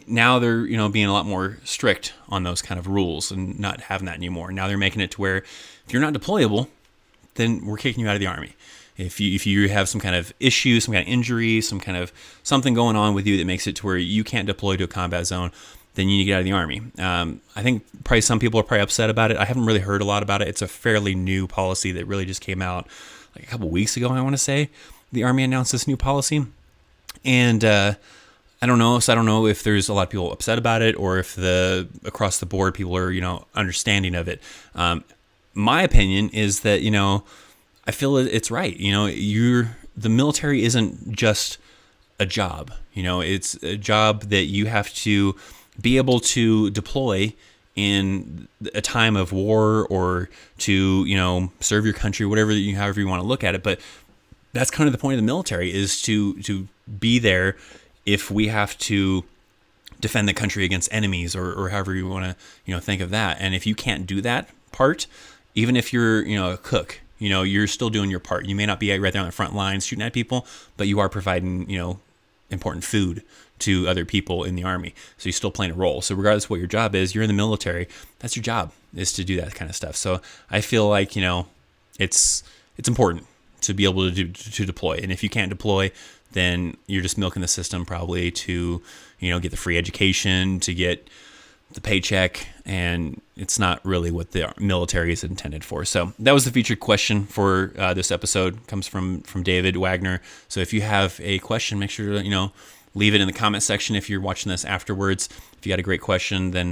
now they're, being a lot more strict on those kind of rules and not having that anymore. Now they're making it to where if you're not deployable, then we're kicking you out of the Army. If you have some kind of issue, some kind of injury, some kind of something going on with you that makes it to where you can't deploy to a combat zone, then you need to get out of the Army. I think probably some people are probably upset about it. I haven't really heard a lot about it. It's a fairly new policy that really just came out a couple weeks ago, I want to say. The Army announced this new policy. And I don't know. So I don't know if there's a lot of people upset about it or if across the board people are, understanding of it. My opinion is that, I feel it's right. The military isn't just a job. It's a job that you have to be able to deploy in a time of war or to, serve your country, however you want to look at it. But that's kind of the point of the military, is to be there if we have to defend the country against enemies, or however you want to, think of that. And if you can't do that part, even if you're, a cook, you're still doing your part. You may not be right there on the front lines shooting at people, but you are providing, important food to other people in the Army. So you're still playing a role. So regardless of what your job is, you're in the military. That's your job, is to do that kind of stuff. So I feel like, it's important to be able to deploy. And if you can't deploy, then you're just milking the system probably to, get the free education, to get the paycheck, and it's not really what the military is intended for. So that was the featured question for this episode. Comes from David Wagner. So if you have a question, make sure to, leave it in the comment section if you're watching this afterwards. If you got a great question, then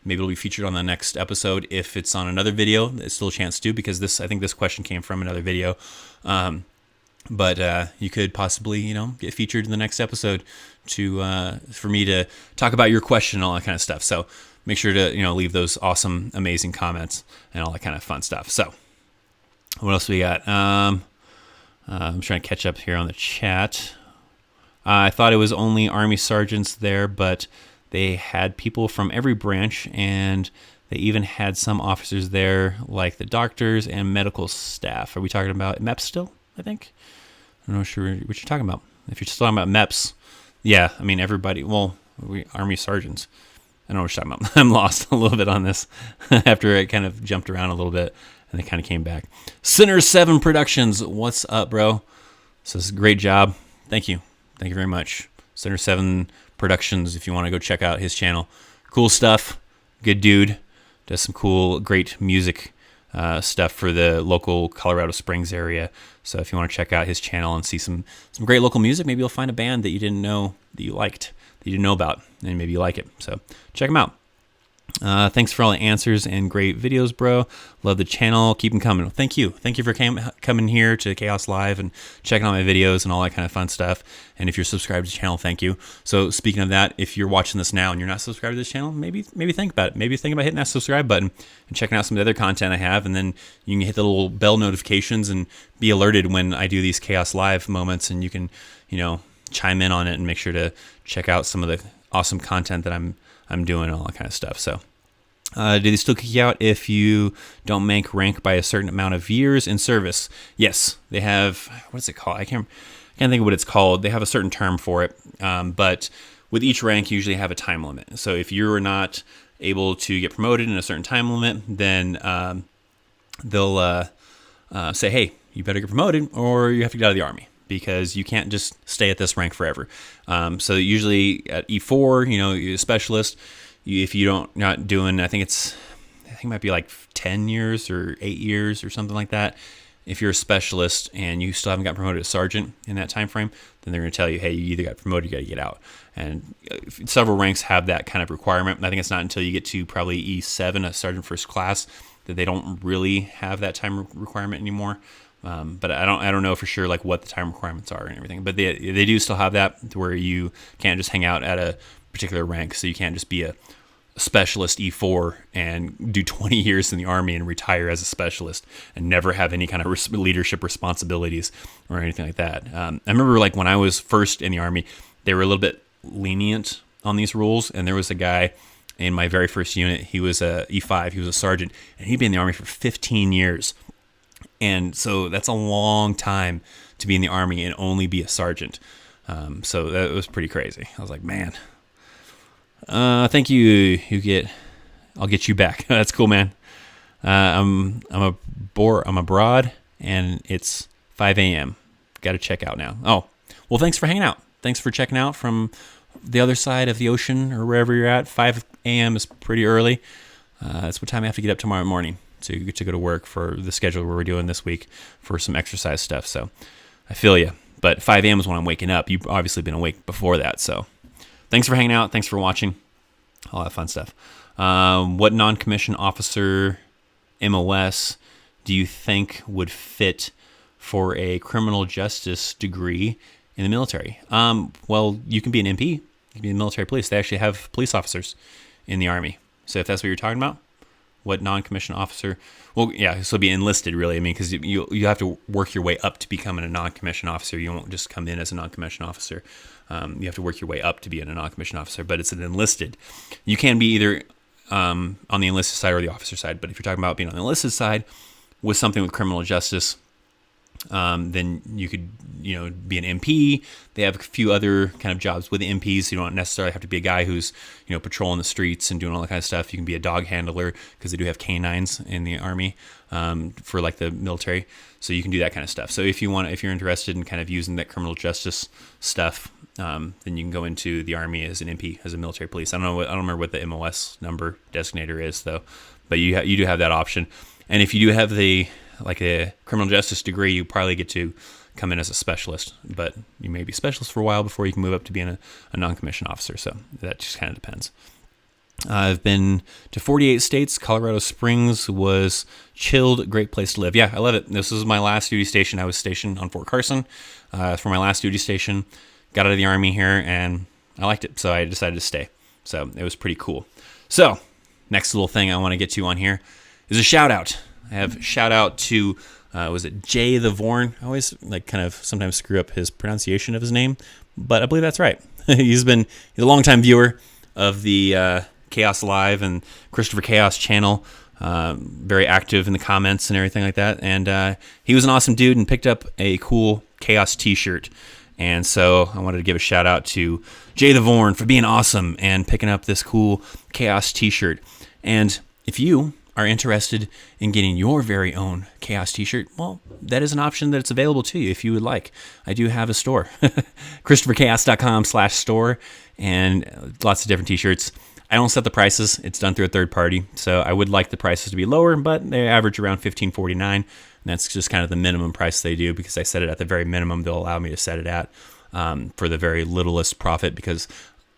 maybe it'll be featured on the next episode. If it's on another video, it's still a chance to, because I think this question came from another video. But you could possibly, get featured in the next episode for me to talk about your question and all that kind of stuff. So make sure to, leave those awesome, amazing comments and all that kind of fun stuff. So what else we got? I'm trying to catch up here on the chat. I thought it was only Army sergeants there, but they had people from every branch, and they even had some officers there, like the doctors and medical staff. Are we talking about MEPS still, I think? I'm not sure what you're talking about. If you're still talking about MEPS, yeah, I mean, everybody, Army sergeants. I don't know what you're talking about. I'm lost a little bit on this after it kind of jumped around a little bit, and they kind of came back. Center 7 Productions, what's up, bro? So this is a great job. Thank you. Thank you very much. Center 7 Productions, if you want to go check out his channel. Cool stuff. Good dude. Does some cool, great music stuff for the local Colorado Springs area. So if you want to check out his channel and see some great local music, maybe you'll find a band that you didn't know that you liked, that you didn't know about, and maybe you like it. So check them out. Thanks for all the answers and great videos, bro. Love the channel. Keep them coming. Thank you. Thank you for coming here to Chaos Live and checking out my videos and all that kind of fun stuff. And if you're subscribed to the channel, thank you. So speaking of that, if you're watching this now and you're not subscribed to this channel, maybe think about it. Maybe think about hitting that subscribe button and checking out some of the other content I have. And then you can hit the little bell notifications and be alerted when I do these Chaos Live moments. And you can, chime in on it and make sure to check out some of the awesome content that I'm doing, all that kind of stuff. So do they still kick you out if you don't make rank by a certain amount of years in service? Yes, they have. What's it called? I can't think of what it's called. They have a certain term for it, but with each rank, you usually have a time limit. So if you're not able to get promoted in a certain time limit, then they'll say, hey, you better get promoted or you have to get out of the Army, because you can't just stay at this rank forever. So usually at E4, you're a specialist. If you not doing, I think it might be like 10 years or 8 years or something like that. If you're a specialist and you still haven't got promoted to sergeant in that time frame, then they're going to tell you, hey, you either got promoted, you got to get out. And several ranks have that kind of requirement. I think it's not until you get to probably E7, a sergeant first class, that they don't really have that time requirement anymore. But I don't know for sure like what the time requirements are and everything. But they do still have that, where you can't just hang out at a particular rank. So you can't just be a specialist E4 and do 20 years in the Army and retire as a specialist and never have any kind of leadership responsibilities or anything like that. I remember like when I was first in the Army, they were a little bit lenient on these rules. And there was a guy in my very first unit. He was a E5. He was a sergeant, and he'd been in the Army for 15 years. And so that's a long time to be in the Army and only be a sergeant. So that was pretty crazy. I was like, man, thank you. I'll get you back. That's cool, man. I'm abroad and it's 5 a.m. Got to check out now. Oh, well, thanks for hanging out. Thanks for checking out from the other side of the ocean or wherever you're at. 5 a.m. is pretty early. That's what time I have to get up tomorrow morning to go to work for the schedule we're doing this week for some exercise stuff. So I feel you. But 5 a.m. is when I'm waking up. You've obviously been awake before that, so thanks for hanging out. Thanks for watching. All that fun stuff. What non-commissioned officer MOS do you think would fit for a criminal justice degree in the military? Well, you can be an MP. You can be in the military police. They actually have police officers in the Army. So if that's what you're talking about, what non-commissioned officer? Well, yeah, so be enlisted, really. I mean, because you have to work your way up to becoming a non-commissioned officer. You won't just come in as a non-commissioned officer. You have to work your way up to be a non-commissioned officer, but it's an enlisted. You can be either on the enlisted side or the officer side, but if you're talking about being on the enlisted side with something with criminal justice, then you could, be an MP. They have a few other kind of jobs with MPs. You don't necessarily have to be a guy who's, patrolling the streets and doing all that kind of stuff. You can be a dog handler because they do have canines in the Army for like the military. So you can do that kind of stuff. So if you're interested in kind of using that criminal justice stuff, then you can go into the Army as an MP, as a military police. I don't remember what the MOS number designator is though, but you do have that option. And if you do have a criminal justice degree, you probably get to come in as a specialist, but you may be specialist for a while before you can move up to being a non-commissioned officer. So that just kind of depends. I've been to 48 states. Colorado Springs was chilled, great place to live. Yeah, I love it. This was my last duty station. I was stationed on Fort Carson for my last duty station. Got out of the Army here, and I liked it, so I decided to stay. So it was pretty cool. So next little thing I want to get to on here is a shout out. I have shout out to was it Jay the Vorn? I always kind of sometimes screw up his pronunciation of his name, but I believe that's right. He's a longtime viewer of the Chaos Live and Christopher Chaos channel. Very active in the comments and everything like that. And he was an awesome dude and picked up a cool Chaos t-shirt. And so I wanted to give a shout out to Jay the Vorn for being awesome and picking up this cool Chaos t-shirt. And if you are interested in getting your very own Chaos t-shirt, well, that is an option that's available to you if you would like. I do have a store, ChristopherChaos.com/store, and lots of different t-shirts. I don't set the prices. It's done through a third party, so I would like the prices to be lower, but they average around $15.49, and that's just kind of the minimum price they do because I set it at the very minimum they'll allow me to set it at for the very littlest profit, because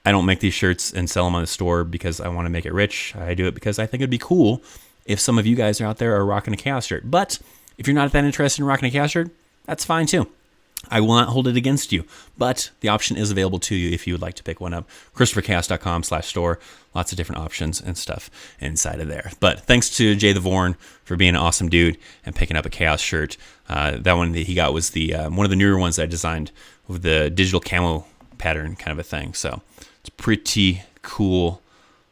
I don't make these shirts and sell them on the store because I want to make it rich. I do it because I think it'd be cool if some of you guys are out there are rocking a Chaos shirt. But if you're not that interested in rocking a Chaos shirt, that's fine too. I will not hold it against you, but the option is available to you if you would like to pick one up. ChristopherChaos.com/store. Lots of different options and stuff inside of there. But thanks to Jay the Vorn for being an awesome dude and picking up a Chaos shirt. That one that he got was the one of the newer ones that I designed with the digital camo pattern kind of a thing. So it's pretty cool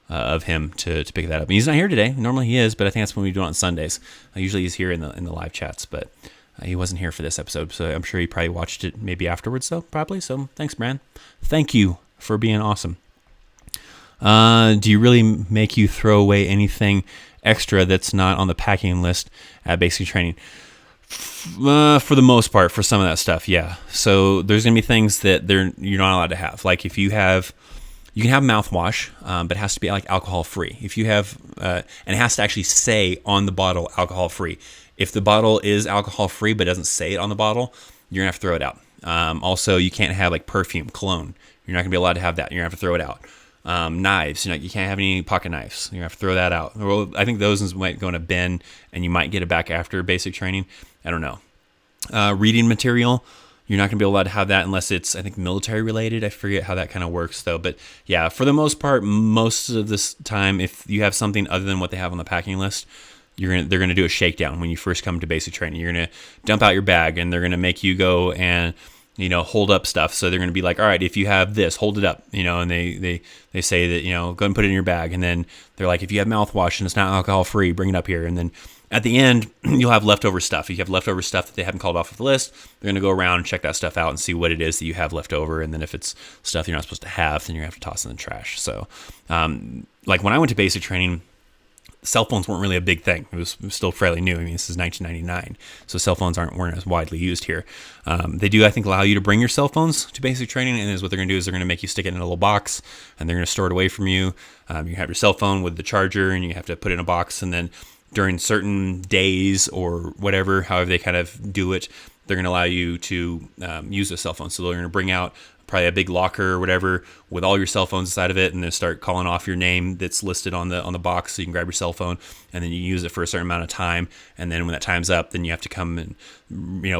of him to pick that up. And he's not here today. Normally he is, but I think that's when we do it on Sundays. Usually he's here in the live chats, but he wasn't here for this episode, so I'm sure he probably watched it maybe afterwards, though, probably. So thanks, Bran. Thank you for being awesome. Do you really make you throw away anything extra that's not on the packing list at basic training? For the most part, for some of that stuff, yeah. So there's going to be things that you're not allowed to have. Like if you can have mouthwash, but it has to be like alcohol free. If you have, and it has to actually say on the bottle alcohol free. If the bottle is alcohol free but doesn't say it on the bottle, you're gonna have to throw it out. Also, you can't have like perfume, cologne. You're not gonna be allowed to have that. You're gonna have to throw it out. Knives, you can't have any pocket knives. You're gonna have to throw that out. Well, I think those might go in a bin, and you might get it back after basic training. I don't know. Reading material. You're not going to be allowed to have that unless it's, I think, military related. I forget how that kind of works, though. But yeah, for the most part, most of this time, if you have something other than what they have on the packing list, they're going to do a shakedown when you first come to basic training. You're going to dump out your bag, and they're going to make you go and hold up stuff. So they're going to be like, all right, if you have this, hold it up, and they say that, go ahead and put it in your bag. And then they're like, if you have mouthwash and it's not alcohol free, bring it up here. And then at the end, you'll have leftover stuff. If you have leftover stuff that they haven't called off of the list, they're going to go around and check that stuff out and see what it is that you have left over. And then if it's stuff you're not supposed to have, then you're going to have to toss it in the trash. So, like when I went to basic training, cell phones weren't really a big thing. It was still fairly new. I mean, this is 1999, so cell phones weren't as widely used here. They do, I think, allow you to bring your cell phones to basic training, and what they're going to do is they're going to make you stick it in a little box, and they're going to store it away from you. You have your cell phone with the charger, and you have to put it in a box, and then during certain days or whatever, however they kind of do it, they're going to allow you to use a cell phone. So they're going to bring out probably a big locker or whatever with all your cell phones inside of it, and then start calling off your name that's listed on the box, so you can grab your cell phone, and then you use it for a certain amount of time, and then when that time's up, then you have to come and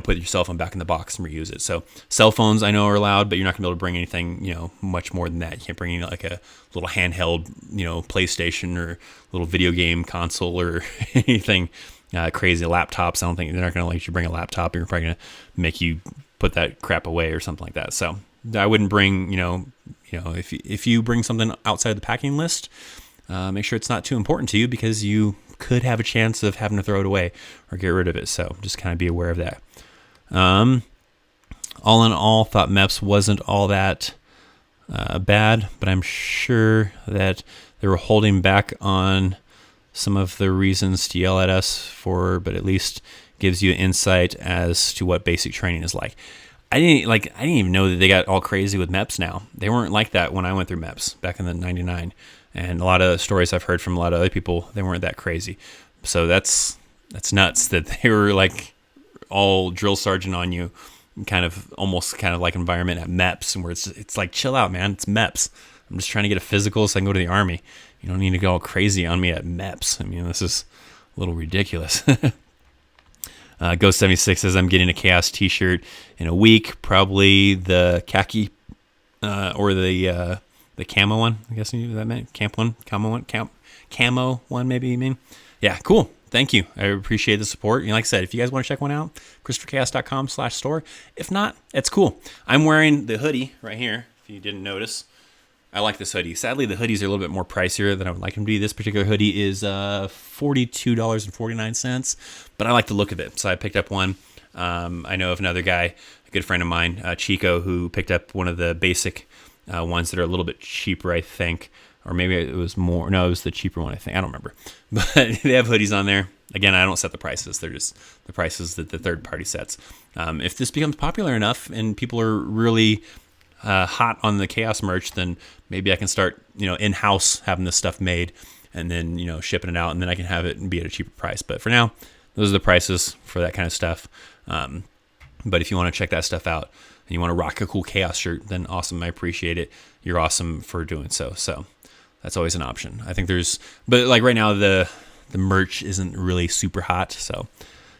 put your cell phone back in the box and reuse it. So cell phones I know are allowed, but you're not gonna be able to bring anything much more than that. You can't bring any like a little handheld PlayStation or little video game console or anything crazy. Laptops, I don't think they're not gonna let you bring a laptop. You're probably gonna make you put that crap away or something like that. So I wouldn't bring, if you bring something outside of the packing list, make sure it's not too important to you, because you could have a chance of having to throw it away or get rid of it. So just kind of be aware of that. All in all, thought MEPS wasn't all that bad, but I'm sure that they were holding back on some of the reasons to yell at us for, but at least gives you insight as to what basic training is like. I didn't even know that they got all crazy with MEPS now. They weren't like that when I went through MEPS back in the 99. And a lot of stories I've heard from a lot of other people, they weren't that crazy. So that's nuts that they were like all drill sergeant on you, almost like environment at MEPS, and where it's like, chill out, man. It's MEPS. I'm just trying to get a physical so I can go to the Army. You don't need to go all crazy on me at MEPS. I mean, this is a little ridiculous. Ghost76 says, I'm getting a Chaos t-shirt in a week, probably the khaki or the camo one. I guess that meant camo one, maybe you mean. Yeah, cool. Thank you. I appreciate the support. Like I said, if you guys want to check one out, ChristopherChaos.com/store. If not, it's cool. I'm wearing the hoodie right here, if you didn't notice. I like this hoodie. Sadly, the hoodies are a little bit more pricier than I would like them to be. This particular hoodie is $42.49, but I like the look of it, so I picked up one. I know of another guy, a good friend of mine, Chico, who picked up one of the basic ones that are a little bit cheaper, I think. Or maybe it was more. No, it was the cheaper one, I think. I don't remember. But they have hoodies on there. Again, I don't set the prices. They're just the prices that the third party sets. If this becomes popular enough and people are really hot on the Chaos merch, then maybe I can start, in-house having this stuff made and then, shipping it out, and then I can have it and be at a cheaper price. But for now, those are the prices for that kind of stuff. But if you want to check that stuff out and you want to rock a cool Chaos shirt, then awesome. I appreciate it. You're awesome for doing so. So that's always an option. I think but like right now, the merch isn't really super hot, so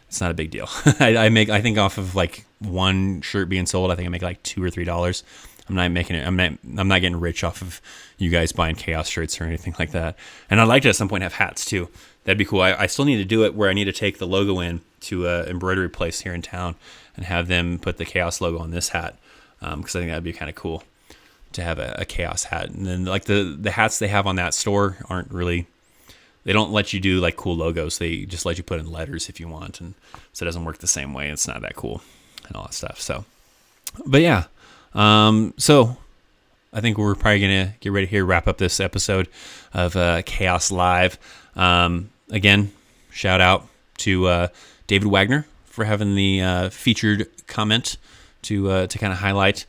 it's not a big deal. I think off of like one shirt being sold, I think I make like $2 or $3. I'm not getting rich off of you guys buying Chaos shirts or anything like that. And I'd like to at some point have hats too. That'd be cool. I still need to do it where I need to take the logo in to an embroidery place here in town and have them put the Chaos logo on this hat, because I think that'd be kind of cool to have a Chaos hat. And then like the hats they have on that store aren't really, they don't let you do like cool logos. They just let you put in letters if you want, and so it doesn't work the same way. It's not that cool and all that stuff. So, but yeah, so I think we're probably gonna get ready here, wrap up this episode of Chaos Live. Again, shout out to David Wagner for having the featured comment to kind of highlight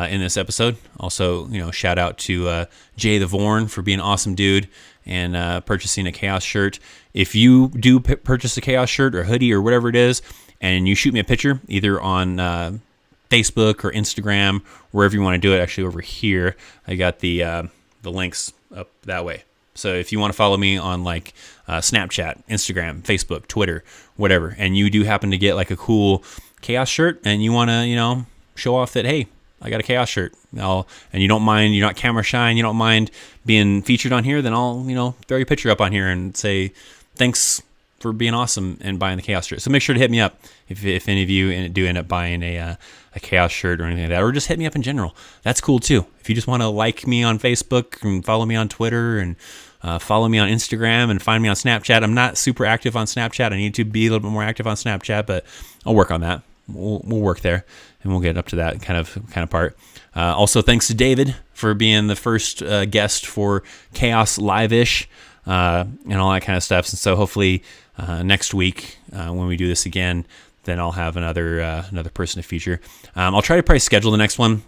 in this episode. Also, shout out to Jay the Vorn for being an awesome dude and purchasing a Chaos shirt. If you do purchase a Chaos shirt or hoodie or whatever it is, and you shoot me a picture either on Facebook or Instagram, wherever you want to do it. Actually, over here, I got the links up that way. So if you want to follow me on like Snapchat, Instagram, Facebook, Twitter, whatever, and you do happen to get like a cool Chaos shirt and you want to, show off that, hey, I got a Chaos shirt, and you don't mind, you're not camera shy, and you don't mind being featured on here, then I'll, throw your picture up on here and say, thanks for being awesome and buying the Chaos shirt. So make sure to hit me up if any of you do end up buying a Chaos shirt or anything like that, or just hit me up in general. That's cool too. If you just want to like me on Facebook and follow me on Twitter and follow me on Instagram and find me on Snapchat. I'm not super active on Snapchat. I need to be a little bit more active on Snapchat, but I'll work on that. We'll work there, and we'll get up to that kind of part. Also, thanks to David for being the first guest for Chaos Live-ish and all that kind of stuff. And so hopefully next week when we do this again, then I'll have another person to feature. I'll try to probably schedule the next one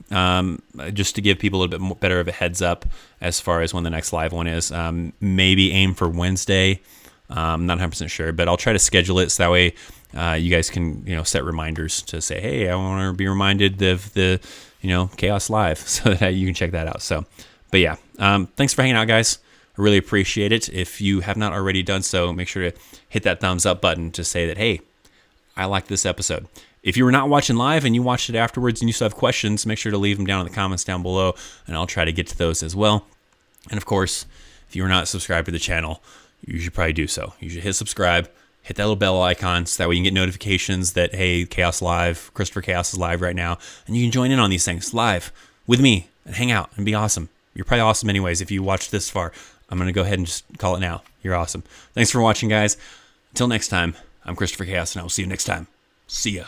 just to give people a little bit more, better of a heads up as far as when the next live one is. Maybe aim for Wednesday I'm not 100% sure, but I'll try to schedule it so that way you guys can set reminders to say, hey, I want to be reminded of the Chaos Live, so that you can check that out. So, but yeah, thanks for hanging out, guys. I really appreciate it. If you have not already done so, make sure to hit that thumbs up button to say that, hey, I like this episode. If you were not watching live and you watched it afterwards and you still have questions, make sure to leave them down in the comments down below, and I'll try to get to those as well. And of course, if you are not subscribed to the channel, you should probably do so. You should hit subscribe, hit that little bell icon, so that way you can get notifications that, hey, Chaos Live, Christopher Chaos is live right now, and you can join in on these things live with me and hang out and be awesome. You're probably awesome anyways if you watched this far. I'm going to go ahead and just call it now. You're awesome. Thanks for watching, guys. Until next time, I'm Christopher Chaos, and I will see you next time. See ya.